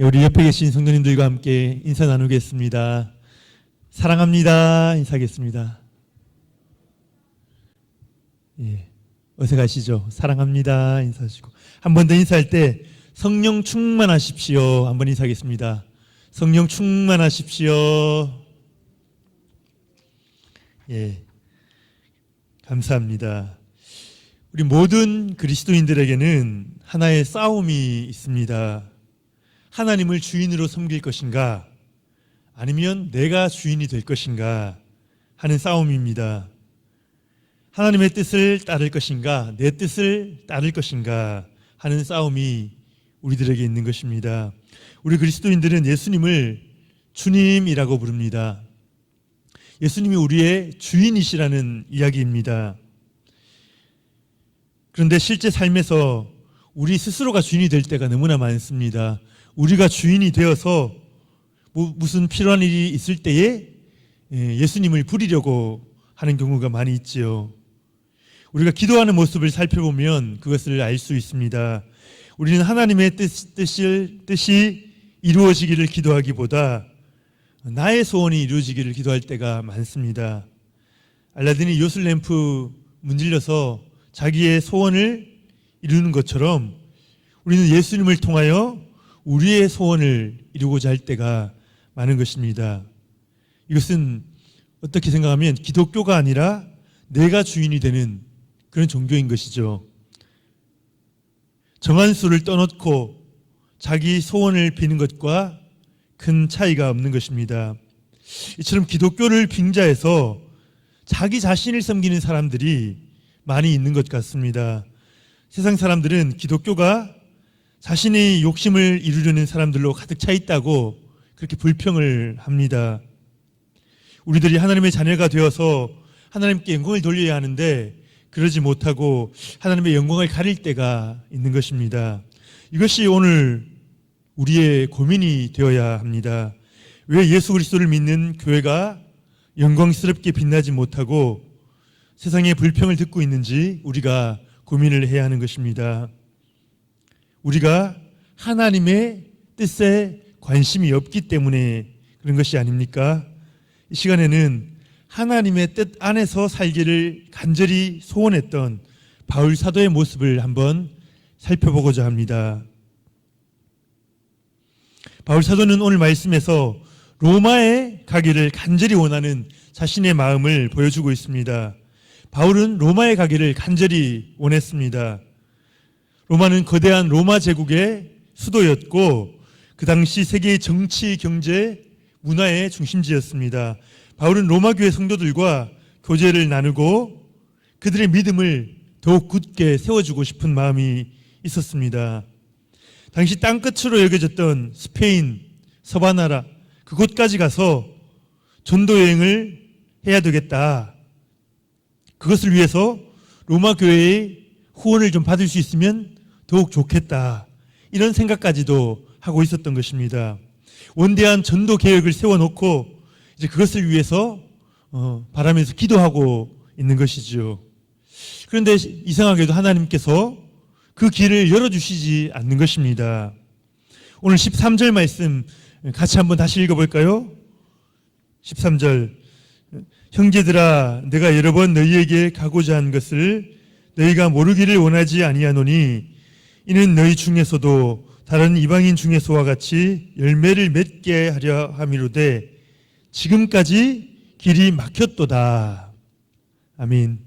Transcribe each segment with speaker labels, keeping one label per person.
Speaker 1: 우리 옆에 계신 성도님들과 함께 인사 나누겠습니다. 사랑합니다. 인사하겠습니다. 어색하시죠? 사랑합니다. 인사하시고. 한 번 더 인사할 때 성령 충만하십시오. 한 번 인사하겠습니다. 성령 충만하십시오. 감사합니다. 우리 모든 그리스도인들에게는 하나의 싸움이 있습니다. 하나님을 주인으로 섬길 것인가, 아니면 내가 주인이 될 것인가 하는 싸움입니다. 하나님의 뜻을 따를 것인가, 내 뜻을 따를 것인가 하는 싸움이 우리들에게 있는 것입니다. 우리 그리스도인들은 예수님을 주님이라고 부릅니다. 예수님이 우리의 주인이시라는 이야기입니다. 그런데 실제 삶에서 우리 스스로가 주인이 될 때가 너무나 많습니다. 우리가 주인이 되어서 무슨 필요한 일이 있을 때에 예수님을 부리려고 하는 경우가 많이 있지요. 우리가 기도하는 모습을 살펴보면 그것을 알 수 있습니다. 우리는 하나님의 뜻이 이루어지기를 기도하기보다 나의 소원이 이루어지기를 기도할 때가 많습니다. 알라딘이 요술램프 문질러서 자기의 소원을 이루는 것처럼 우리는 예수님을 통하여 우리의 소원을 이루고자 할 때가 많은 것입니다. 이것은 어떻게 생각하면 기독교가 아니라 내가 주인이 되는 그런 종교인 것이죠. 정한 수를 떠놓고 자기 소원을 비는 것과 큰 차이가 없는 것입니다. 이처럼 기독교를 빙자해서 자기 자신을 섬기는 사람들이 많이 있는 것 같습니다. 세상 사람들은 기독교가 자신의 욕심을 이루려는 사람들로 가득 차 있다고 그렇게 불평을 합니다. 우리들이 하나님의 자녀가 되어서 하나님께 영광을 돌려야 하는데 그러지 못하고 하나님의 영광을 가릴 때가 있는 것입니다. 이것이 오늘 우리의 고민이 되어야 합니다. 왜 예수 그리스도를 믿는 교회가 영광스럽게 빛나지 못하고 세상의 불평을 듣고 있는지 우리가 고민을 해야 하는 것입니다. 우리가 하나님의 뜻에 관심이 없기 때문에 그런 것이 아닙니까? 이 시간에는 하나님의 뜻 안에서 살기를 간절히 소원했던 바울 사도의 모습을 한번 살펴보고자 합니다. 바울 사도는 오늘 말씀에서 로마에 가기를 간절히 원하는 자신의 마음을 보여주고 있습니다. 바울은 로마에 가기를 간절히 원했습니다. 로마는 거대한 로마 제국의 수도였고 그 당시 세계의 정치, 경제, 문화의 중심지였습니다. 바울은 로마 교회 성도들과 교제를 나누고 그들의 믿음을 더욱 굳게 세워주고 싶은 마음이 있었습니다. 당시 땅끝으로 여겨졌던 스페인, 서바나라 그곳까지 가서 전도 여행을 해야 되겠다. 그것을 위해서 로마 교회의 후원을 좀 받을 수 있으면 더욱 좋겠다. 이런 생각까지도 하고 있었던 것입니다. 원대한 전도 계획을 세워놓고 이제 그것을 위해서 바라면서 기도하고 있는 것이죠. 그런데 이상하게도 하나님께서 그 길을 열어주시지 않는 것입니다. 오늘 13절 말씀 같이 한번 다시 읽어볼까요? 13절 형제들아 내가 여러 번 너희에게 가고자 한 것을 너희가 모르기를 원하지 아니하노니 이는 너희 중에서도 다른 이방인 중에서와 같이 열매를 맺게 하려 함이로되 지금까지 길이 막혔도다. 아멘.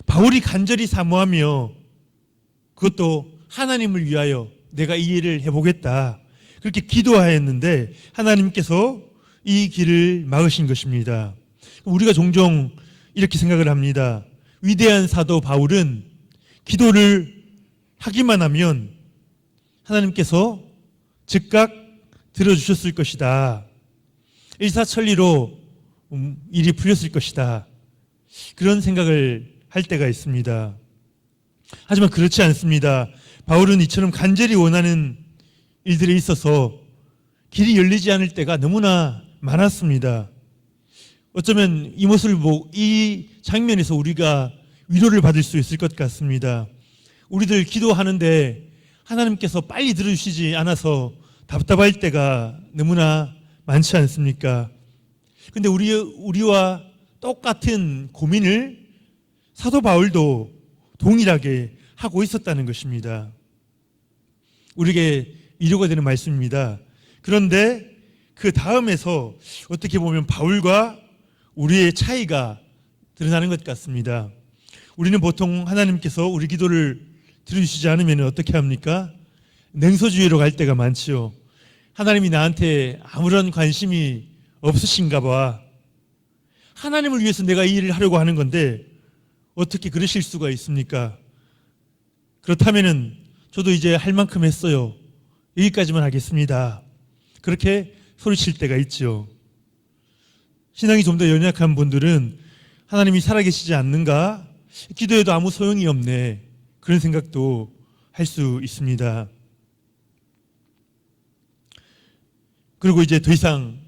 Speaker 1: 바울이 간절히 사모하며 그것도 하나님을 위하여 내가 이 일을 해보겠다. 그렇게 기도하였는데 하나님께서 이 길을 막으신 것입니다. 우리가 종종 이렇게 생각을 합니다. 위대한 사도 바울은 기도를 하기만 하면 하나님께서 즉각 들어주셨을 것이다. 일사천리로 일이 풀렸을 것이다. 그런 생각을 할 때가 있습니다. 하지만 그렇지 않습니다. 바울은 이처럼 간절히 원하는 일들에 있어서 길이 열리지 않을 때가 너무나 많았습니다. 어쩌면 이 모습을 보고 이 장면에서 우리가 위로를 받을 수 있을 것 같습니다. 우리들 기도하는데 하나님께서 빨리 들어주시지 않아서 답답할 때가 너무나 많지 않습니까? 근데 우리와 똑같은 고민을 사도 바울도 동일하게 하고 있었다는 것입니다. 우리에게 위로가 되는 말씀입니다. 그런데 그 다음에서 어떻게 보면 바울과 우리의 차이가 드러나는 것 같습니다. 우리는 보통 하나님께서 우리 기도를 들으시지 않으면 어떻게 합니까? 냉소주의로 갈 때가 많지요. 하나님이 나한테 아무런 관심이 없으신가 봐. 하나님을 위해서 내가 이 일을 하려고 하는 건데 어떻게 그러실 수가 있습니까? 그렇다면은 저도 이제 할 만큼 했어요. 여기까지만 하겠습니다. 그렇게 소리칠 때가 있죠. 신앙이 좀 더 연약한 분들은 하나님이 살아계시지 않는가? 기도해도 아무 소용이 없네. 그런 생각도 할 수 있습니다. 그리고 이제 더 이상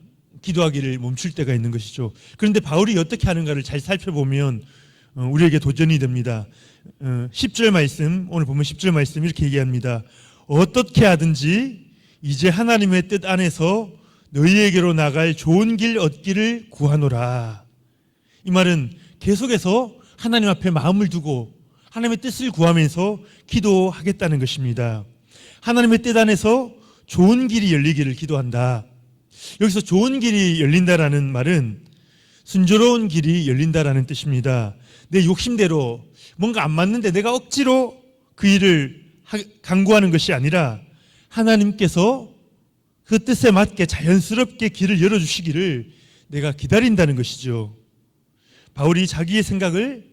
Speaker 1: 기도하기를 멈출 때가 있는 것이죠. 그런데 바울이 어떻게 하는가를 잘 살펴보면 우리에게 도전이 됩니다. 10절 말씀, 오늘 보면 10절 말씀 이렇게 얘기합니다. 어떻게 하든지 이제 하나님의 뜻 안에서 너희에게로 나갈 좋은 길 얻기를 구하노라. 이 말은 계속해서 하나님 앞에 마음을 두고 하나님의 뜻을 구하면서 기도하겠다는 것입니다. 하나님의 뜻 안에서 좋은 길이 열리기를 기도한다. 여기서 좋은 길이 열린다라는 말은 순조로운 길이 열린다라는 뜻입니다. 내 욕심대로 뭔가 안 맞는데 내가 억지로 그 일을 강구하는 것이 아니라 하나님께서 그 뜻에 맞게 자연스럽게 길을 열어주시기를 내가 기다린다는 것이죠. 바울이 자기의 생각을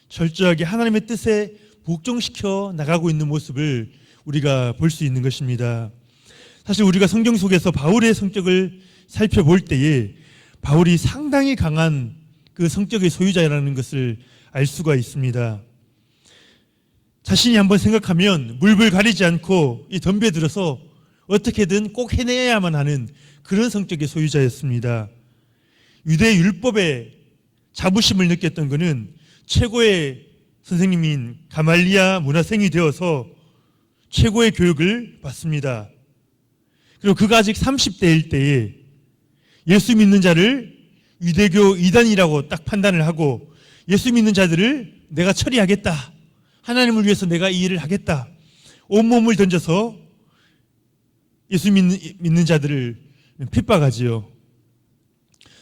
Speaker 1: 철저하게 하나님의 뜻에 복종시켜 나가고 있는 모습을 우리가 볼 수 있는 것입니다. 사실 우리가 성경 속에서 바울의 성격을 살펴볼 때에 바울이 상당히 강한 그 성격의 소유자라는 것을 알 수가 있습니다. 자신이 한번 생각하면 물불 가리지 않고 이 덤벼들어서 어떻게든 꼭 해내야만 하는 그런 성격의 소유자였습니다. 유대 율법에 자부심을 느꼈던 그는 최고의 선생님인 가말리아 문화생이 되어서 최고의 교육을 받습니다. 그리고 그가 아직 30대일 때에 예수 믿는 자를 유대교 이단이라고 딱 판단을 하고 예수 믿는 자들을 내가 처리하겠다. 하나님을 위해서 내가 이 일을 하겠다. 온몸을 던져서 예수 믿는 자들을 핍박하지요.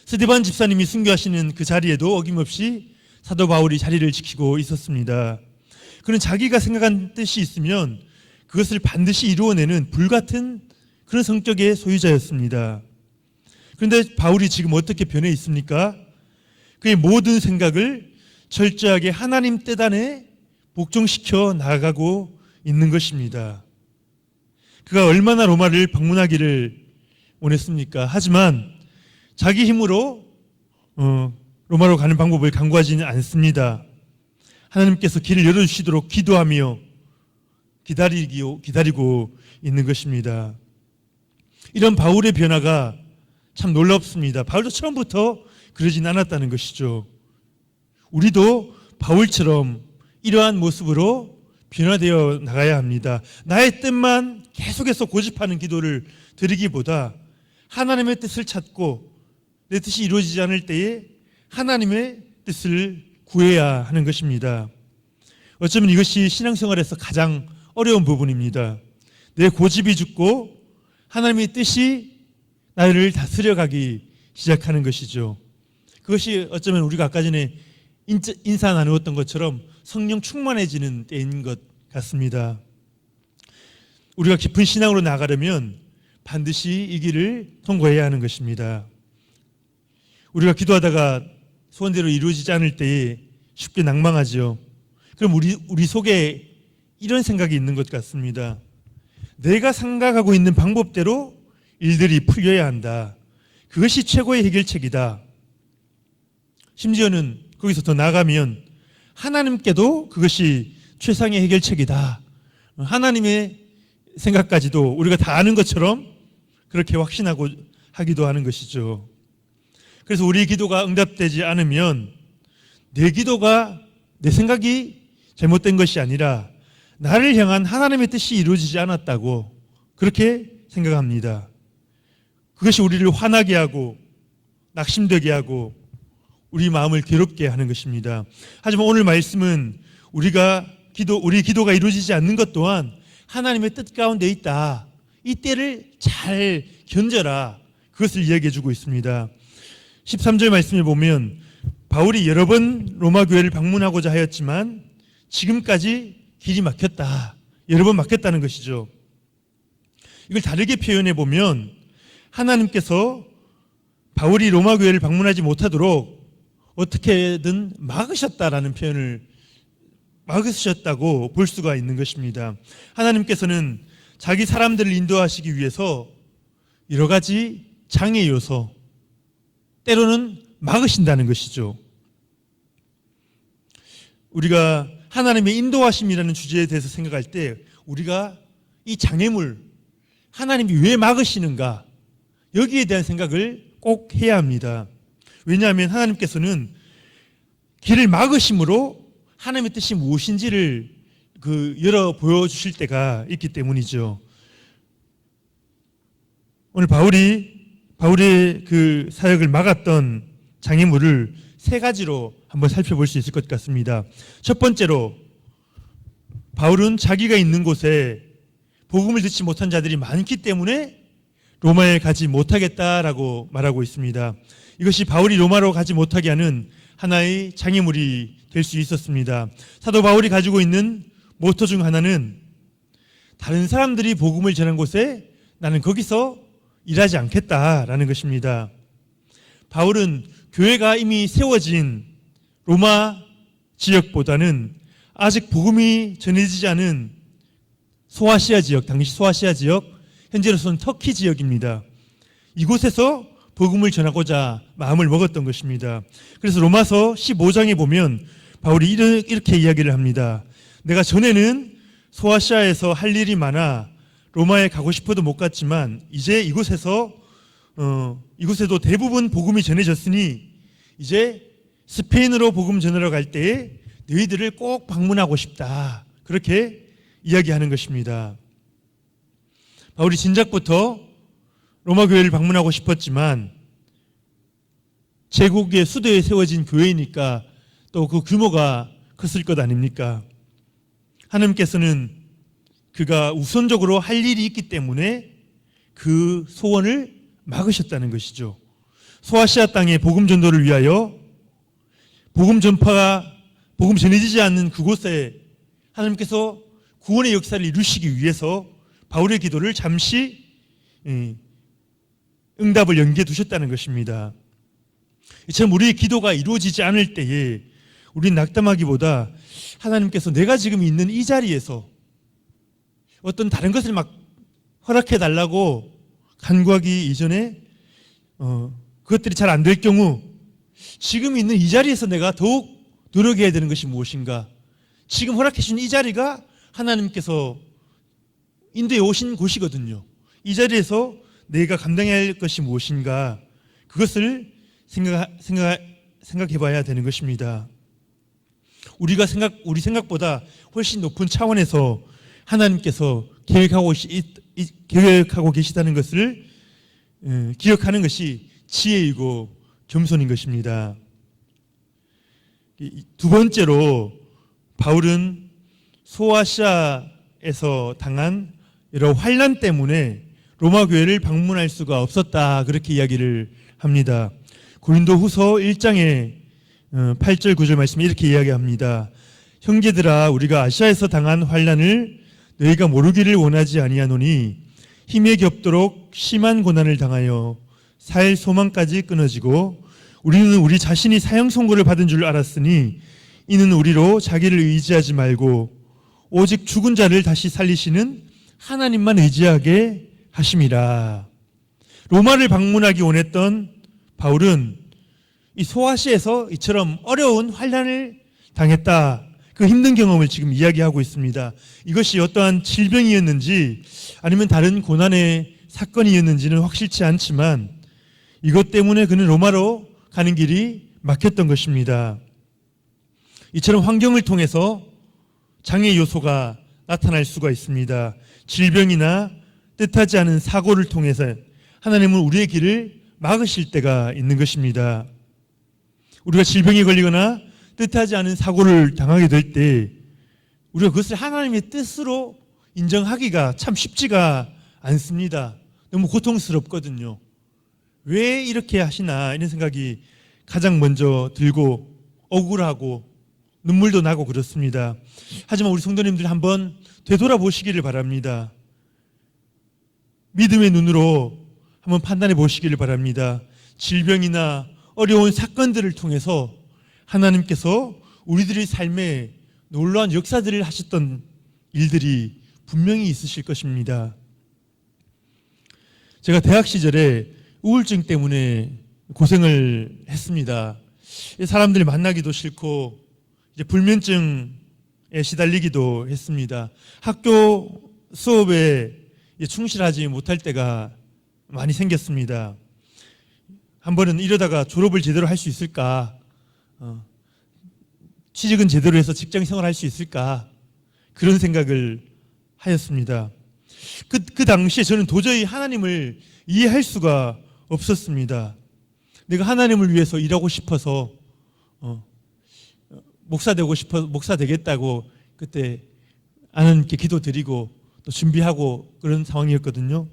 Speaker 1: 스데반 집사님이 순교하시는 그 자리에도 어김없이 사도 바울이 자리를 지키고 있었습니다. 그는 자기가 생각한 뜻이 있으면 그것을 반드시 이루어내는 불같은 그런 성격의 소유자였습니다. 그런데 바울이 지금 어떻게 변해 있습니까? 그의 모든 생각을 철저하게 하나님 뜻 안에 복종시켜 나아가고 있는 것입니다. 그가 얼마나 로마를 방문하기를 원했습니까? 하지만 자기 힘으로 로마로 가는 방법을 강구하지는 않습니다. 하나님께서 길을 열어주시도록 기도하며 기다리고 있는 것입니다. 이런 바울의 변화가 참 놀랍습니다. 바울도 처음부터 그러진 않았다는 것이죠. 우리도 바울처럼 이러한 모습으로 변화되어 나가야 합니다. 나의 뜻만 계속해서 고집하는 기도를 드리기보다 하나님의 뜻을 찾고 내 뜻이 이루어지지 않을 때에 하나님의 뜻을 구해야 하는 것입니다. 어쩌면 이것이 신앙생활에서 가장 어려운 부분입니다. 내 고집이 죽고 하나님의 뜻이 나를 다스려가기 시작하는 것이죠. 그것이 어쩌면 우리가 아까 전에 인사 나누었던 것처럼 성령 충만해지는 때인 것 같습니다. 우리가 깊은 신앙으로 나가려면 반드시 이 길을 통과해야 하는 것입니다. 우리가 기도하다가 소원대로 이루어지지 않을 때에 쉽게 낭망하죠. 그럼 우리 속에 이런 생각이 있는 것 같습니다. 내가 생각하고 있는 방법대로 일들이 풀려야 한다. 그것이 최고의 해결책이다. 심지어는 거기서 더 나가면 하나님께도 그것이 최상의 해결책이다. 하나님의 생각까지도 우리가 다 아는 것처럼 그렇게 확신하고 하기도 하는 것이죠. 그래서 우리 기도가 응답되지 않으면 내 기도가 내 생각이 잘못된 것이 아니라 나를 향한 하나님의 뜻이 이루어지지 않았다고 그렇게 생각합니다. 그것이 우리를 화나게 하고 낙심되게 하고 우리 마음을 괴롭게 하는 것입니다. 하지만 오늘 말씀은 우리 기도가 이루어지지 않는 것 또한 하나님의 뜻 가운데 있다. 이 때를 잘 견뎌라. 그것을 이야기해 주고 있습니다. 13절 말씀을 보면 바울이 여러 번 로마 교회를 방문하고자 하였지만 지금까지 길이 막혔다. 여러 번 막혔다는 것이죠. 이걸 다르게 표현해 보면 하나님께서 바울이 로마 교회를 방문하지 못하도록 어떻게든 막으셨다라는 표현을 막으셨다고 볼 수가 있는 것입니다. 하나님께서는 자기 사람들을 인도하시기 위해서 여러 가지 장애 요소, 때로는 막으신다는 것이죠. 우리가 하나님의 인도하심이라는 주제에 대해서 생각할 때 우리가 이 장애물, 하나님이 왜 막으시는가, 여기에 대한 생각을 꼭 해야 합니다. 왜냐하면 하나님께서는 길을 막으심으로 하나님의 뜻이 무엇인지를 열어 보여주실 때가 있기 때문이죠. 오늘 바울의 그 사역을 막았던 장애물을 세 가지로 한번 살펴볼 수 있을 것 같습니다. 첫 번째로 바울은 자기가 있는 곳에 복음을 듣지 못한 자들이 많기 때문에 로마에 가지 못하겠다라고 말하고 있습니다. 이것이 바울이 로마로 가지 못하게 하는 하나의 장애물이 될 수 있었습니다. 사도 바울이 가지고 있는 모토 중 하나는 다른 사람들이 복음을 전한 곳에 나는 거기서 일하지 않겠다라는 것입니다. 바울은 교회가 이미 세워진 로마 지역보다는 아직 복음이 전해지지 않은 소아시아 지역, 당시 소아시아 지역, 현재로서는 터키 지역입니다. 이곳에서 복음을 전하고자 마음을 먹었던 것입니다. 그래서 로마서 15장에 보면 바울이 이렇게 이야기를 합니다. 내가 전에는 소아시아에서 할 일이 많아 로마에 가고 싶어도 못 갔지만 이제 이곳에도 대부분 복음이 전해졌으니 이제 스페인으로 복음 전하러 갈 때에 너희들을 꼭 방문하고 싶다. 그렇게 이야기하는 것입니다. 바울이 진작부터 로마 교회를 방문하고 싶었지만 제국의 수도에 세워진 교회이니까 또 그 규모가 컸을 것 아닙니까? 하나님께서는 그가 우선적으로 할 일이 있기 때문에 그 소원을 막으셨다는 것이죠. 소아시아 땅의 복음 전도를 위하여 복음 전해지지 않는 그곳에 하나님께서 구원의 역사를 이루시기 위해서 바울의 기도를 잠시 응답을 연기해 두셨다는 것입니다. 이처럼 우리의 기도가 이루어지지 않을 때에 우리는 낙담하기보다 하나님께서 내가 지금 있는 이 자리에서 어떤 다른 것을 막 허락해 달라고 간구하기 이전에 그것들이 잘 안 될 경우 지금 있는 이 자리에서 내가 더욱 노력해야 되는 것이 무엇인가? 지금 허락해 주신 이 자리가 하나님께서 인도에 오신 곳이거든요. 이 자리에서 내가 감당해야 할 것이 무엇인가? 그것을 생각해 봐야 되는 것입니다. 우리 생각보다 훨씬 높은 차원에서 하나님께서 계획하고 계시다는 것을 기억하는 것이 지혜이고 겸손인 것입니다. 두 번째로 바울은 소아시아에서 당한 여러 환난 때문에 로마 교회를 방문할 수가 없었다. 그렇게 이야기를 합니다. 고린도후서 1장의 8절 9절 말씀에 이렇게 이야기합니다. 형제들아, 우리가 아시아에서 당한 환난을 너희가 모르기를 원하지 아니하노니 힘에 겹도록 심한 고난을 당하여 살 소망까지 끊어지고 우리는 우리 자신이 사형 선고를 받은 줄 알았으니 이는 우리로 자기를 의지하지 말고 오직 죽은 자를 다시 살리시는 하나님만 의지하게 하심이라. 로마를 방문하기 원했던 바울은 이 소아시아에서 이처럼 어려운 환난을 당했다. 그 힘든 경험을 지금 이야기하고 있습니다. 이것이 어떠한 질병이었는지 아니면 다른 고난의 사건이었는지는 확실치 않지만 이것 때문에 그는 로마로 가는 길이 막혔던 것입니다. 이처럼 환경을 통해서 장애 요소가 나타날 수가 있습니다. 질병이나 뜻하지 않은 사고를 통해서 하나님은 우리의 길을 막으실 때가 있는 것입니다. 우리가 질병에 걸리거나 뜻하지 않은 사고를 당하게 될 때 우리가 그것을 하나님의 뜻으로 인정하기가 참 쉽지가 않습니다. 너무 고통스럽거든요. 왜 이렇게 하시나 이런 생각이 가장 먼저 들고 억울하고 눈물도 나고 그렇습니다. 하지만 우리 성도님들이 한번 되돌아보시기를 바랍니다. 믿음의 눈으로 한번 판단해 보시기를 바랍니다. 질병이나 어려운 사건들을 통해서 하나님께서 우리들의 삶에 놀라운 역사들을 하셨던 일들이 분명히 있으실 것입니다. 제가 대학 시절에 우울증 때문에 고생을 했습니다. 사람들 만나기도 싫고 이제 불면증에 시달리기도 했습니다. 학교 수업에 충실하지 못할 때가 많이 생겼습니다. 한 번은 이러다가 졸업을 제대로 할 수 있을까? 취직은 제대로 해서 직장 생활할 수 있을까? 그런 생각을 하였습니다. 그 당시에 저는 도저히 하나님을 이해할 수가 없었습니다. 내가 하나님을 위해서 일하고 싶어서 목사 되고 싶어서 목사 되겠다고 그때 하나님께 기도드리고 또 준비하고 그런 상황이었거든요.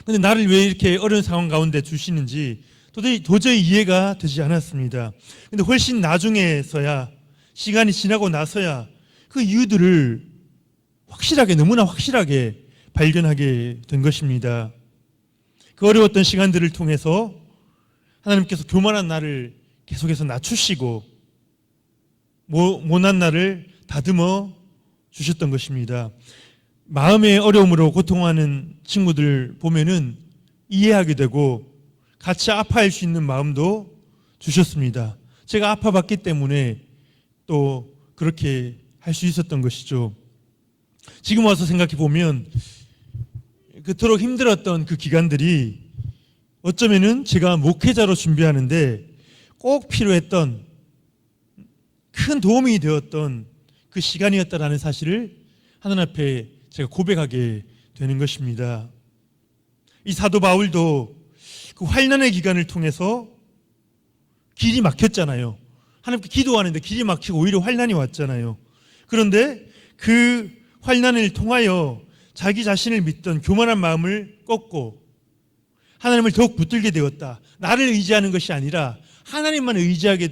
Speaker 1: 그런데 나를 왜 이렇게 어려운 상황 가운데 주시는지 도저히 이해가 되지 않았습니다. 그런데 훨씬 나중에서야 시간이 지나고 나서야 그 이유들을 너무나 확실하게 발견하게 된 것입니다. 그 어려웠던 시간들을 통해서 하나님께서 교만한 나를 계속해서 낮추시고 모난 나를 다듬어 주셨던 것입니다. 마음의 어려움으로 고통하는 친구들 보면은 이해하게 되고 같이 아파할 수 있는 마음도 주셨습니다. 제가 아파봤기 때문에 또 그렇게 할 수 있었던 것이죠. 지금 와서 생각해 보면 그토록 힘들었던 그 기간들이 어쩌면은 제가 목회자로 준비하는데 꼭 필요했던 큰 도움이 되었던 그 시간이었다라는 사실을 하나님 앞에 제가 고백하게 되는 것입니다. 이 사도 바울도 그 환난의 기간을 통해서 길이 막혔잖아요. 하나님께 기도하는데 길이 막히고 오히려 환난이 왔잖아요. 그런데 그 환난을 통하여 자기 자신을 믿던 교만한 마음을 꺾고 하나님을 더욱 붙들게 되었다. 나를 의지하는 것이 아니라 하나님만 의지하게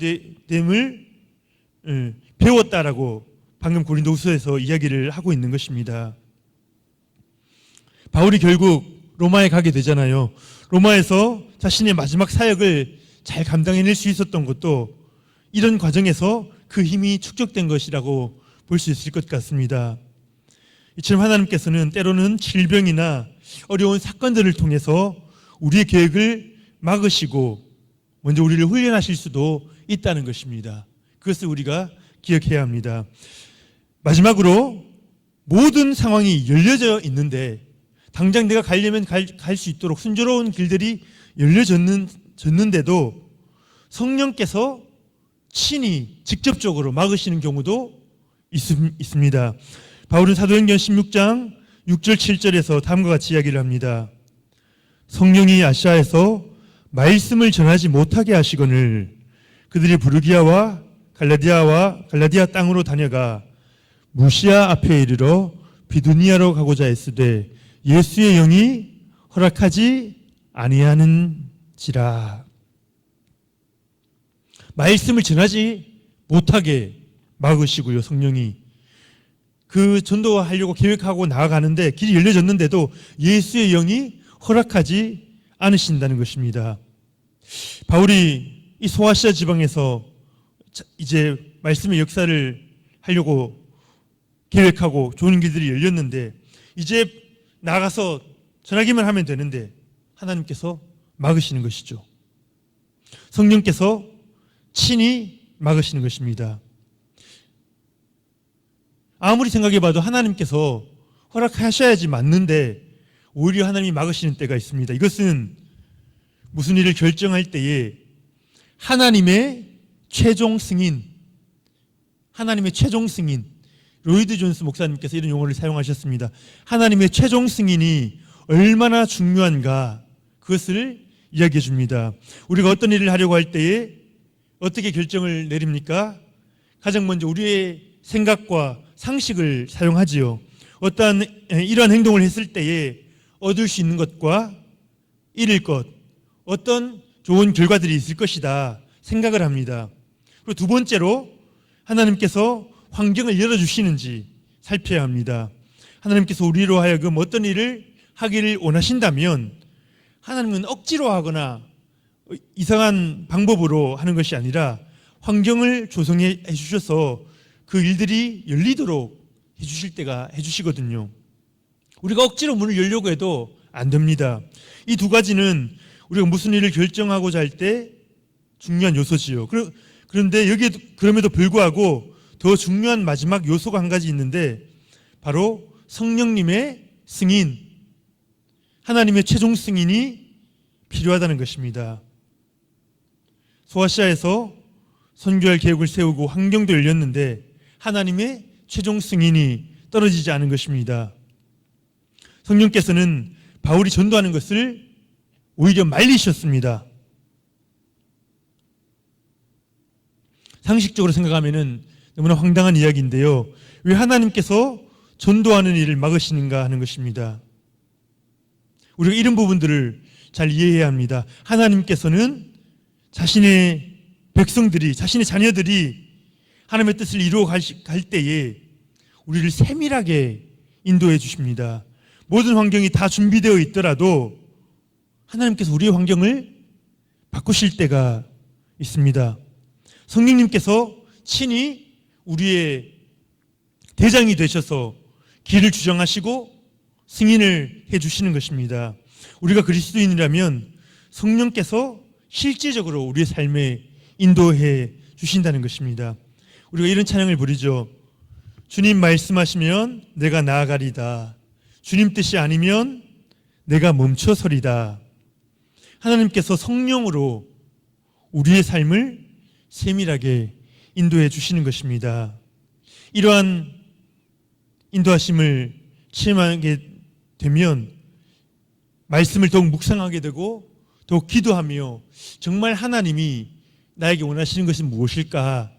Speaker 1: 됨을 배웠다라고 방금 고린도후서에서 이야기를 하고 있는 것입니다. 바울이 결국 로마에 가게 되잖아요. 로마에서 자신의 마지막 사역을 잘 감당해낼 수 있었던 것도 이런 과정에서 그 힘이 축적된 것이라고 볼 수 있을 것 같습니다. 이처럼 하나님께서는 때로는 질병이나 어려운 사건들을 통해서 우리의 계획을 막으시고 먼저 우리를 훈련하실 수도 있다는 것입니다. 그것을 우리가 기억해야 합니다. 마지막으로 모든 상황이 열려져 있는데 당장 내가 가려면 갈 수 있도록 순조로운 길들이 열려졌는데도 성령께서 친히 직접적으로 막으시는 경우도 있습니다. 바울은 사도행전 16장 6절 7절에서 다음과 같이 이야기를 합니다. 성령이 아시아에서 말씀을 전하지 못하게 하시거늘 그들이 부르기아와 갈라디아 땅으로 다녀가 무시아 앞에 이르러 비두니아로 가고자 했으되 예수의 영이 허락하지 아니하는지라. 말씀을 전하지 못하게 막으시고요. 성령이 그 전도하려고 계획하고 나아가는데 길이 열려졌는데도 예수의 영이 허락하지 않으신다는 것입니다. 바울이 이 소아시아 지방에서 이제 말씀의 역사를 하려고 계획하고 좋은 길들이 열렸는데 이제 나가서 전하기만 하면 되는데 하나님께서 막으시는 것이죠. 성령께서 친히 막으시는 것입니다. 아무리 생각해봐도 하나님께서 허락하셔야지 맞는데 오히려 하나님이 막으시는 때가 있습니다. 이것은 무슨 일을 결정할 때에 하나님의 최종 승인 로이드 존스 목사님께서 이런 용어를 사용하셨습니다. 하나님의 최종 승인이 얼마나 중요한가 그것을 이야기해 줍니다. 우리가 어떤 일을 하려고 할 때에 어떻게 결정을 내립니까? 가장 먼저 우리의 생각과 상식을 사용하지요. 어떠한 이러한 행동을 했을 때에 얻을 수 있는 것과 잃을 것, 어떤 좋은 결과들이 있을 것이다 생각을 합니다. 그리고 두 번째로 하나님께서 환경을 열어주시는지 살펴야 합니다. 하나님께서 우리로 하여금 어떤 일을 하기를 원하신다면 하나님은 억지로 하거나 이상한 방법으로 하는 것이 아니라 환경을 조성해 주셔서 그 일들이 열리도록 해주시거든요. 우리가 억지로 문을 열려고 해도 안 됩니다. 이 두 가지는 우리가 무슨 일을 결정하고자 할 때 중요한 요소지요. 그런데 여기에 그럼에도 불구하고 더 중요한 마지막 요소가 한 가지 있는데 바로 성령님의 승인, 하나님의 최종 승인이 필요하다는 것입니다. 소아시아에서 선교할 계획을 세우고 환경도 열렸는데 하나님의 최종 승인이 떨어지지 않은 것입니다. 성령께서는 바울이 전도하는 것을 오히려 말리셨습니다. 상식적으로 생각하면 너무나 황당한 이야기인데요. 왜 하나님께서 전도하는 일을 막으시는가 하는 것입니다. 우리가 이런 부분들을 잘 이해해야 합니다. 하나님께서는 자신의 백성들이, 자신의 자녀들이 하나님의 뜻을 이루어 갈 때에 우리를 세밀하게 인도해 주십니다. 모든 환경이 다 준비되어 있더라도 하나님께서 우리의 환경을 바꾸실 때가 있습니다. 성령님께서 친히 우리의 대장이 되셔서 길을 주장하시고 승인을 해주시는 것입니다. 우리가 그리스도인이라면 성령께서 실제적으로 우리의 삶에 인도해 주신다는 것입니다. 우리가 이런 찬양을 부르죠. 주님 말씀하시면 내가 나아가리다. 주님 뜻이 아니면 내가 멈춰서리다. 하나님께서 성령으로 우리의 삶을 세밀하게 인도해 주시는 것입니다. 이러한 인도하심을 체험하게 되면 말씀을 더욱 묵상하게 되고 더욱 기도하며 정말 하나님이 나에게 원하시는 것이 무엇일까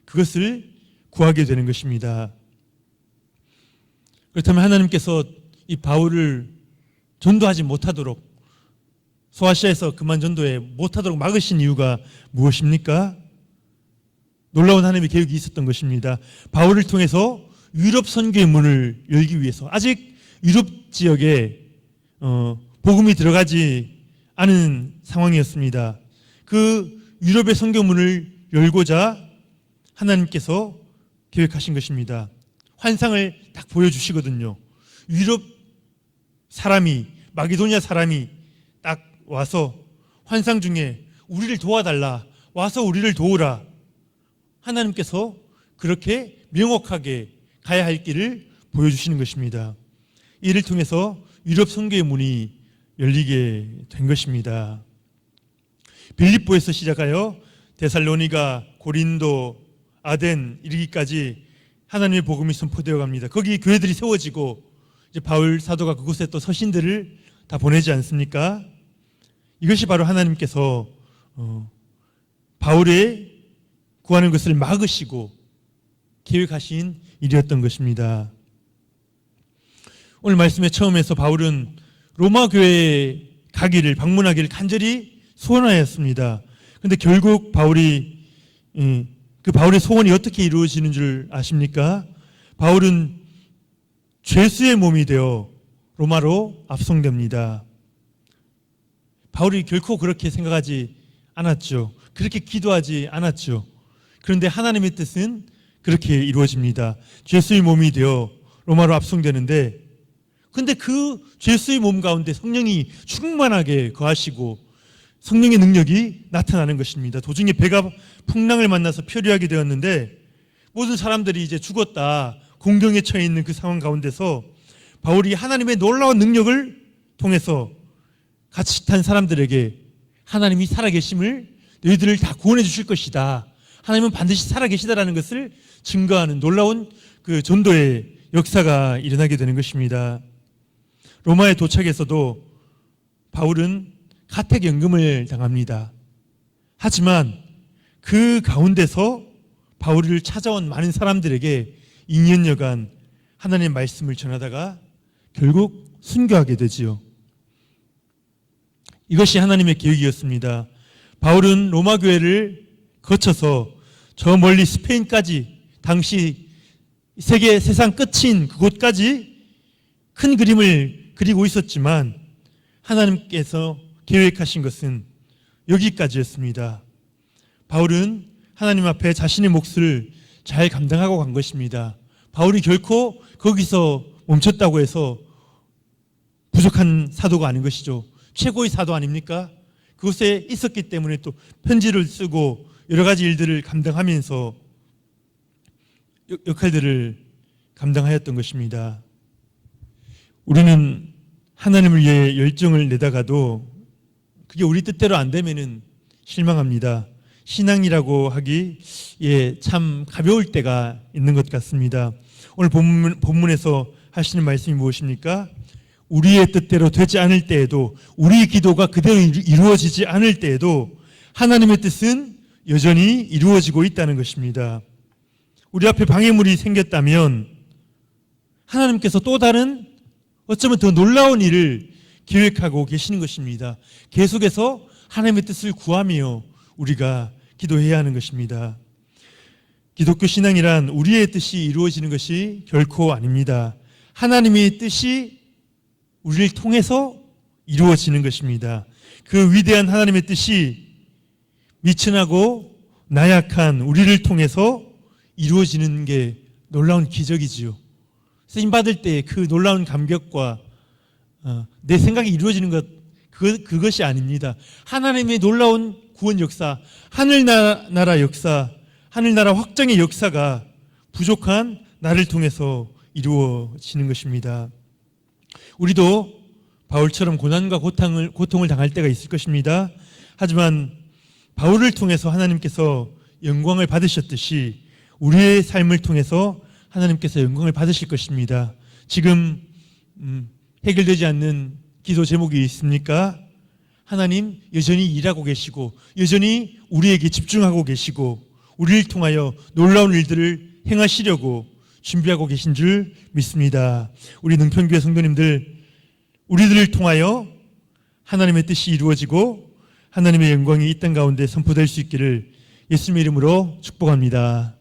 Speaker 1: 그것을 구하게 되는 것입니다. 그렇다면 하나님께서 이 바울을 전도하지 못하도록 소아시아에서 그만 전도해 못하도록 막으신 이유가 무엇입니까? 놀라운 하나님의 계획이 있었던 것입니다. 바울을 통해서 유럽 선교의 문을 열기 위해서 아직 유럽 지역에 복음이 들어가지 않은 상황이었습니다. 그 유럽의 선교문을 열고자 하나님께서 계획하신 것입니다. 환상을 딱 보여주시거든요. 유럽 사람이, 마게도니아 사람이 딱 와서 환상 중에 우리를 도와달라, 와서 우리를 도우라. 하나님께서 그렇게 명확하게 가야 할 길을 보여주시는 것입니다. 이를 통해서 유럽 선교의 문이 열리게 된 것입니다. 빌립보에서 시작하여 데살로니가, 고린도, 아덴 이르기까지 하나님의 복음이 선포되어 갑니다. 거기 교회들이 세워지고 이제 바울 사도가 그곳에 또 서신들을 다 보내지 않습니까? 이것이 바로 하나님께서 바울의 구하는 것을 막으시고 계획하신 일이었던 것입니다. 오늘 말씀의 처음에서 바울은 로마 교회에 가기를, 방문하기를 간절히 소원하였습니다. 그런데 결국 바울의 소원이 어떻게 이루어지는 줄 아십니까? 바울은 죄수의 몸이 되어 로마로 압송됩니다. 바울이 결코 그렇게 생각하지 않았죠. 그렇게 기도하지 않았죠. 그런데 하나님의 뜻은 그렇게 이루어집니다. 죄수의 몸이 되어 로마로 압송되는데, 근데 그 죄수의 몸 가운데 성령이 충만하게 거하시고 성령의 능력이 나타나는 것입니다. 도중에 배가 풍랑을 만나서 표류하게 되었는데 모든 사람들이 이제 죽었다, 공경에 처해 있는 그 상황 가운데서 바울이 하나님의 놀라운 능력을 통해서 같이 탄 사람들에게 하나님이 살아계심을, 너희들을 다 구원해 주실 것이다, 하나님은 반드시 살아계시다라는 것을 증거하는 놀라운 그 전도의 역사가 일어나게 되는 것입니다. 로마에 도착해서도 바울은 가택연금을 당합니다. 하지만 그 가운데서 바울을 찾아온 많은 사람들에게 2년여간 하나님의 말씀을 전하다가 결국 순교하게 되지요. 이것이 하나님의 계획이었습니다. 바울은 로마 교회를 거쳐서 저 멀리 스페인까지, 당시 세상 끝인 그곳까지 큰 그림을 그리고 있었지만 하나님께서 계획하신 것은 여기까지였습니다. 바울은 하나님 앞에 자신의 몫을 잘 감당하고 간 것입니다. 바울이 결코 거기서 멈췄다고 해서 부족한 사도가 아닌 것이죠. 최고의 사도 아닙니까? 그곳에 있었기 때문에 또 편지를 쓰고 여러 가지 일들을 감당하면서 역할들을 감당하였던 것입니다. 우리는 하나님을 위해 열정을 내다가도 그게 우리 뜻대로 안 되면은 실망합니다. 신앙이라고 하기 참 가벼울 때가 있는 것 같습니다. 오늘 본문에서 하시는 말씀이 무엇입니까? 우리의 뜻대로 되지 않을 때에도, 우리의 기도가 그대로 이루어지지 않을 때에도 하나님의 뜻은 여전히 이루어지고 있다는 것입니다. 우리 앞에 방해물이 생겼다면 하나님께서 또 다른, 어쩌면 더 놀라운 일을 계획하고 계시는 것입니다. 계속해서 하나님의 뜻을 구하며 우리가 기도해야 하는 것입니다. 기독교 신앙이란 우리의 뜻이 이루어지는 것이 결코 아닙니다. 하나님의 뜻이 우리를 통해서 이루어지는 것입니다. 그 위대한 하나님의 뜻이 미천하고 나약한 우리를 통해서 이루어지는 게 놀라운 기적이지요. 쓰임 받을 때 그 놀라운 감격과 내 생각이 이루어지는 것, 그것이 아닙니다. 하나님의 놀라운 구원 역사, 하늘나라 역사, 하늘나라 확정의 역사가 부족한 나를 통해서 이루어지는 것입니다. 우리도 바울처럼 고난과 고통을 당할 때가 있을 것입니다. 하지만 바울을 통해서 하나님께서 영광을 받으셨듯이 우리의 삶을 통해서 하나님께서 영광을 받으실 것입니다. 지금 해결되지 않는 기도 제목이 있습니까? 하나님 여전히 일하고 계시고 여전히 우리에게 집중하고 계시고 우리를 통하여 놀라운 일들을 행하시려고 준비하고 계신 줄 믿습니다. 우리 능평교회 성도님들, 우리들을 통하여 하나님의 뜻이 이루어지고 하나님의 영광이 이 땅 가운데 선포될 수 있기를 예수님의 이름으로 축복합니다.